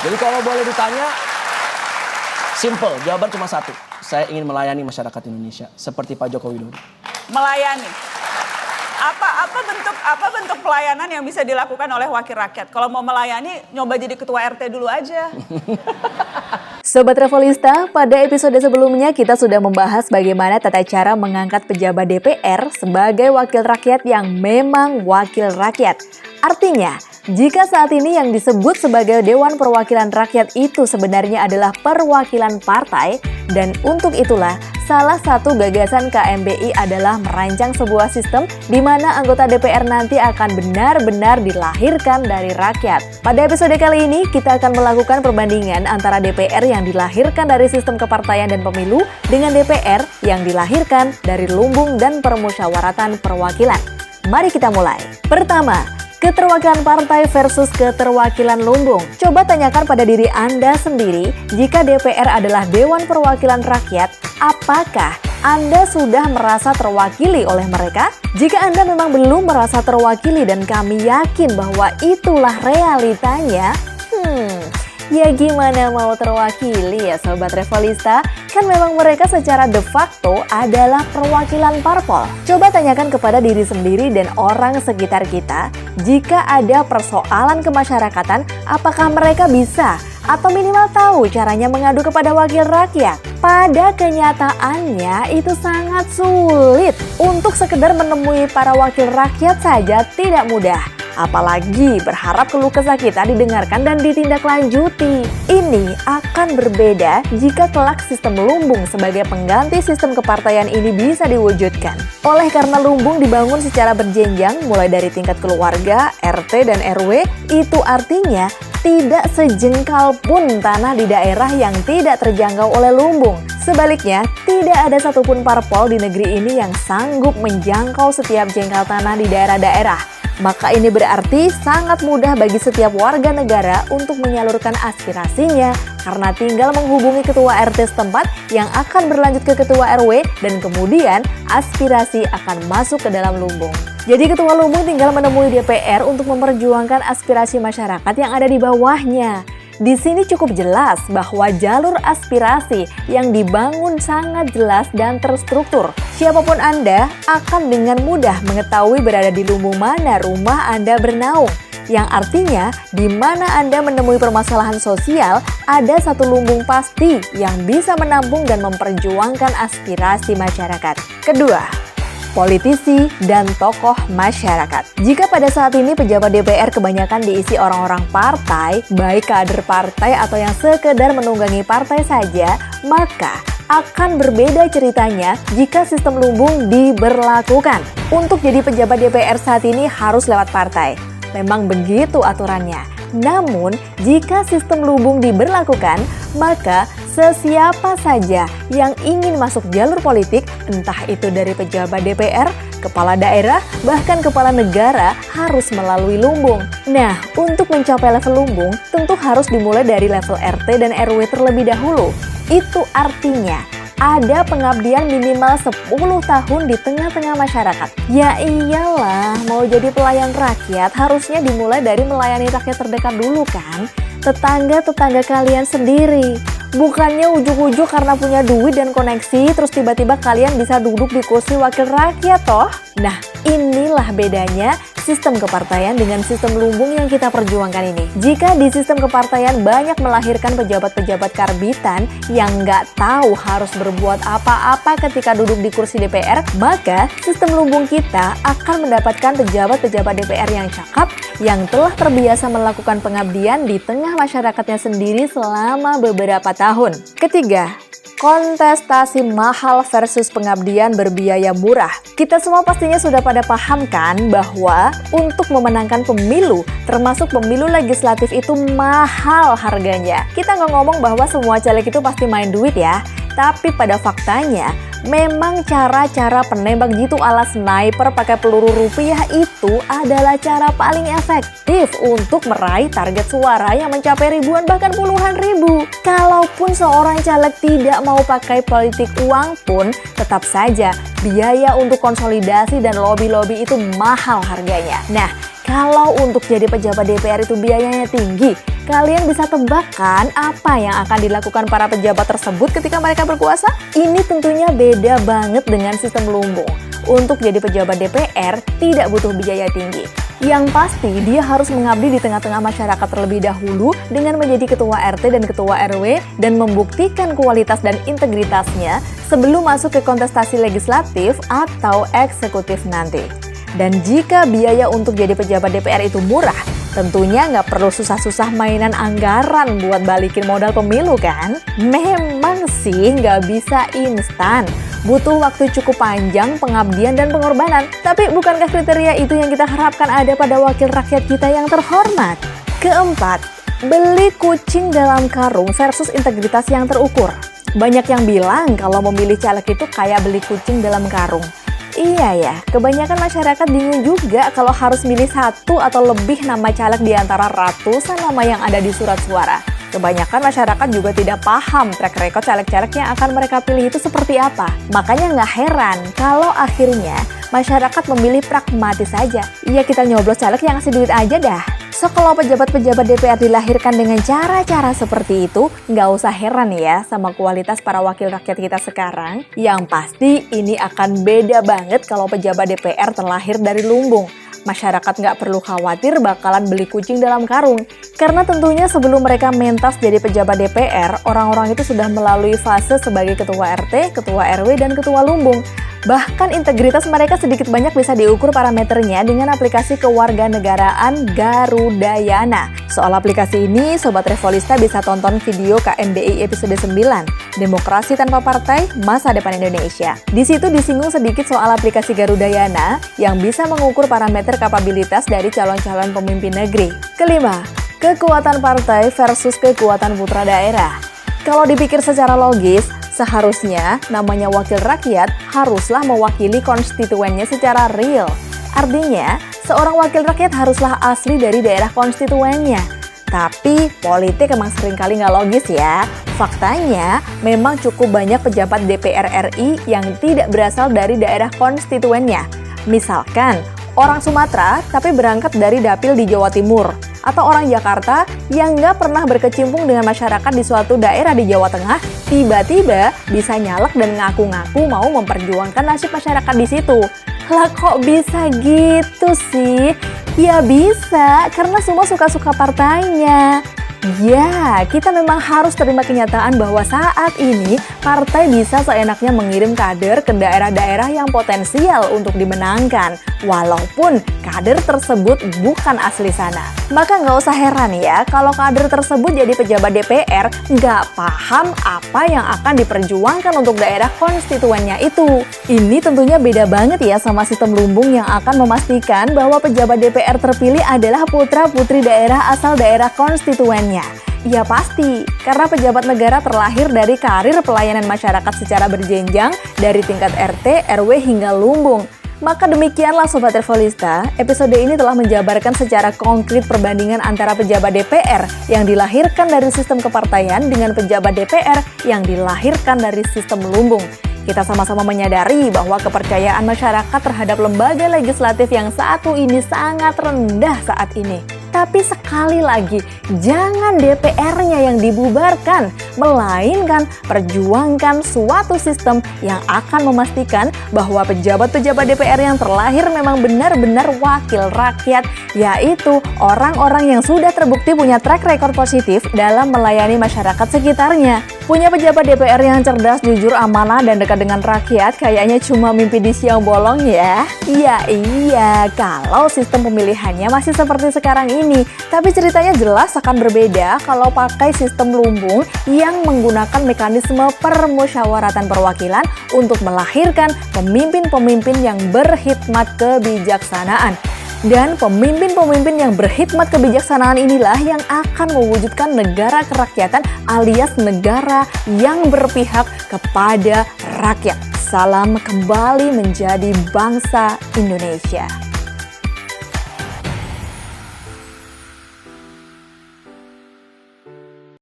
Jadi kalau boleh ditanya, simple, jawaban cuma satu. Saya ingin melayani masyarakat Indonesia seperti Pak Joko Widodo. Melayani. Apa bentuk pelayanan yang bisa dilakukan oleh wakil rakyat? Kalau mau melayani, nyoba jadi ketua RT dulu aja. Sobat Revolista, pada episode sebelumnya kita sudah membahas bagaimana tata cara mengangkat pejabat DPR sebagai wakil rakyat yang memang wakil rakyat. Artinya, jika saat ini yang disebut sebagai Dewan Perwakilan Rakyat itu sebenarnya adalah perwakilan partai, dan untuk itulah salah satu gagasan KMBI adalah merancang sebuah sistem di mana anggota DPR nanti akan benar-benar dilahirkan dari rakyat. Pada episode kali ini kita akan melakukan perbandingan antara DPR yang dilahirkan dari sistem kepartaian dan pemilu dengan DPR yang dilahirkan dari lumbung dan permusyawaratan perwakilan. Mari kita mulai. Pertama, keterwakilan partai versus keterwakilan lumbung. Coba tanyakan pada diri Anda sendiri, jika DPR adalah Dewan Perwakilan Rakyat, apakah Anda sudah merasa terwakili oleh mereka? Jika Anda memang belum merasa terwakili dan kami yakin bahwa itulah realitanya, ya gimana mau terwakili ya Sobat Revolista? Kan memang mereka secara de facto adalah perwakilan parpol. Coba tanyakan kepada diri sendiri dan orang sekitar kita, jika ada persoalan kemasyarakatan, apakah mereka bisa atau minimal tahu caranya mengadu kepada wakil rakyat? Pada kenyataannya itu sangat sulit. Untuk sekedar menemui para wakil rakyat saja tidak mudah. Apalagi berharap keluh kesah kita didengarkan dan ditindaklanjuti. Ini akan berbeda jika kelak sistem lumbung sebagai pengganti sistem kepartaian ini bisa diwujudkan. Oleh karena lumbung dibangun secara berjenjang mulai dari tingkat keluarga, RT dan RW, itu artinya tidak sejengkal pun tanah di daerah yang tidak terjangkau oleh lumbung. Sebaliknya, tidak ada satupun parpol di negeri ini yang sanggup menjangkau setiap jengkal tanah di daerah-daerah. Maka ini berarti sangat mudah bagi setiap warga negara untuk menyalurkan aspirasinya karena tinggal menghubungi ketua RT setempat yang akan berlanjut ke ketua RW dan kemudian aspirasi akan masuk ke dalam lumbung. Jadi ketua lumbung tinggal menemui DPR untuk memperjuangkan aspirasi masyarakat yang ada di bawahnya. Di sini cukup jelas bahwa jalur aspirasi yang dibangun sangat jelas dan terstruktur. Siapapun Anda akan dengan mudah mengetahui berada di lumbung mana rumah Anda bernaung. Yang artinya, di mana Anda menemui permasalahan sosial, ada satu lumbung pasti yang bisa menampung dan memperjuangkan aspirasi masyarakat. Kedua, politisi dan tokoh masyarakat. Jika pada saat ini pejabat DPR kebanyakan diisi orang-orang partai, baik kader partai atau yang sekedar menunggangi partai saja, maka akan berbeda ceritanya jika sistem lumbung diberlakukan. Untuk jadi pejabat DPR saat ini harus lewat partai. Memang begitu aturannya. Namun, jika sistem lumbung diberlakukan, maka sesiapa saja yang ingin masuk jalur politik, entah itu dari pejabat DPR, kepala daerah, bahkan kepala negara, harus melalui lumbung. Nah, untuk mencapai level lumbung, tentu harus dimulai dari level RT dan RW terlebih dahulu. Itu artinya, ada pengabdian minimal 10 tahun di tengah-tengah masyarakat. Ya iyalah, mau jadi pelayan rakyat harusnya dimulai dari melayani rakyat terdekat dulu kan? Tetangga-tetangga kalian sendiri. Bukannya ujuk-ujuk karena punya duit dan koneksi, terus tiba-tiba kalian bisa duduk di kursi wakil rakyat toh. Nah, inilah bedanya sistem kepartaian dengan sistem lumbung yang kita perjuangkan ini. Jika di sistem kepartaian banyak melahirkan pejabat-pejabat karbitan yang nggak tahu harus berbuat apa-apa ketika duduk di kursi DPR, maka sistem lumbung kita akan mendapatkan pejabat-pejabat DPR yang cakap, yang telah terbiasa melakukan pengabdian di tengah masyarakatnya sendiri selama beberapa tahun. Ketiga, kontestasi mahal versus pengabdian berbiaya murah. Kita semua pastinya sudah pada paham kan bahwa untuk memenangkan pemilu, termasuk pemilu legislatif itu mahal harganya. Kita nggak ngomong bahwa semua caleg itu pasti main duit ya, tapi pada faktanya memang cara-cara penembak jitu ala sniper pakai peluru rupiah itu adalah cara paling efektif untuk meraih target suara yang mencapai ribuan bahkan puluhan ribu. Kalaupun seorang caleg tidak mau pakai politik uang pun, tetap saja biaya untuk konsolidasi dan lobby-lobby itu mahal harganya. Nah, Kalau untuk jadi pejabat DPR itu biayanya tinggi, kalian bisa tebak kan apa yang akan dilakukan para pejabat tersebut ketika mereka berkuasa? Ini tentunya beda banget dengan sistem lumbung. Untuk jadi pejabat DPR tidak butuh biaya tinggi. Yang pasti dia harus mengabdi di tengah-tengah masyarakat terlebih dahulu dengan menjadi ketua RT dan ketua RW dan membuktikan kualitas dan integritasnya sebelum masuk ke kontestasi legislatif atau eksekutif nanti. Dan jika biaya untuk jadi pejabat DPR itu murah, tentunya nggak perlu susah-susah mainan anggaran buat balikin modal pemilu kan? Memang sih nggak bisa instan. Butuh waktu cukup panjang, pengabdian, dan pengorbanan. Tapi bukankah kriteria itu yang kita harapkan ada pada wakil rakyat kita yang terhormat? Keempat, beli kucing dalam karung versus integritas yang terukur. Banyak yang bilang kalau memilih caleg itu kayak beli kucing dalam karung. Iya ya, kebanyakan masyarakat bingung juga kalau harus milih satu atau lebih nama caleg di antara ratusan nama yang ada di surat suara. Kebanyakan masyarakat juga tidak paham track record caleg-caleg yang akan mereka pilih itu seperti apa. Makanya nggak heran kalau akhirnya masyarakat memilih pragmatis saja. Iya, kita nyoblos caleg yang ngasih duit aja dah. So, kalau pejabat-pejabat DPR dilahirkan dengan cara-cara seperti itu, nggak usah heran ya sama kualitas para wakil rakyat kita sekarang. Yang pasti ini akan beda banget kalau pejabat DPR terlahir dari lumbung. Masyarakat nggak perlu khawatir bakalan beli kucing dalam karung. Karena tentunya sebelum mereka mentas jadi pejabat DPR, orang-orang itu sudah melalui fase sebagai ketua RT, ketua RW, dan ketua lumbung. Bahkan integritas mereka sedikit banyak bisa diukur parameternya dengan aplikasi kewarganegaraan Garudayana. Soal aplikasi ini, Sobat Revolista bisa tonton video KNBI episode 9, Demokrasi Tanpa Partai, Masa Depan Indonesia. Di situ disinggung sedikit soal aplikasi Garudayana yang bisa mengukur parameter kapabilitas dari calon-calon pemimpin negeri. Kelima, kekuatan partai versus kekuatan putra daerah. Kalau dipikir secara logis, seharusnya namanya wakil rakyat haruslah mewakili konstituennya secara real. Artinya, seorang wakil rakyat haruslah asli dari daerah konstituennya. Tapi politik emang seringkali nggak logis ya. Faktanya, memang cukup banyak pejabat DPR RI yang tidak berasal dari daerah konstituennya. Misalkan, orang Sumatera tapi berangkat dari dapil di Jawa Timur. Atau orang Jakarta yang nggak pernah berkecimpung dengan masyarakat di suatu daerah di Jawa Tengah, tiba-tiba bisa nyalek dan ngaku-ngaku mau memperjuangkan nasib masyarakat di situ. Lah kok bisa gitu sih? Ya bisa, karena semua suka-suka partainya. Ya, kita memang harus terima kenyataan bahwa saat ini partai bisa seenaknya mengirim kader ke daerah-daerah yang potensial untuk dimenangkan, walaupun kader tersebut bukan asli sana. Maka nggak usah heran ya kalau kader tersebut jadi pejabat DPR nggak paham apa yang akan diperjuangkan untuk daerah konstituennya itu. Ini tentunya beda banget ya sama sistem lumbung yang akan memastikan bahwa pejabat DPR terpilih adalah putra-putri daerah asal daerah konstituennya. Ya pasti, karena pejabat negara terlahir dari karir pelayanan masyarakat secara berjenjang dari tingkat RT, RW hingga lumbung. Maka demikianlah Sobat Revolista, episode ini telah menjabarkan secara konkret perbandingan antara pejabat DPR yang dilahirkan dari sistem kepartaian dengan pejabat DPR yang dilahirkan dari sistem lumbung. Kita sama-sama menyadari bahwa kepercayaan masyarakat terhadap lembaga legislatif yang satu ini sangat rendah saat ini. Tapi sekali lagi, jangan DPR-nya yang dibubarkan, melainkan perjuangkan suatu sistem yang akan memastikan bahwa pejabat-pejabat DPR yang terlahir memang benar-benar wakil rakyat, yaitu orang-orang yang sudah terbukti punya track record positif dalam melayani masyarakat sekitarnya. Punya pejabat DPR yang cerdas, jujur, amanah, dan dekat dengan rakyat kayaknya cuma mimpi di siang bolong ya. Iya, kalau sistem pemilihannya masih seperti sekarang ini. Tapi ceritanya jelas akan berbeda kalau pakai sistem lumbung yang menggunakan mekanisme permusyawaratan perwakilan untuk melahirkan pemimpin-pemimpin yang berkhidmat kebijaksanaan. Dan pemimpin-pemimpin yang berkhidmat kebijaksanaan inilah yang akan mewujudkan negara kerakyatan alias negara yang berpihak kepada rakyat. Salam kembali menjadi bangsa Indonesia.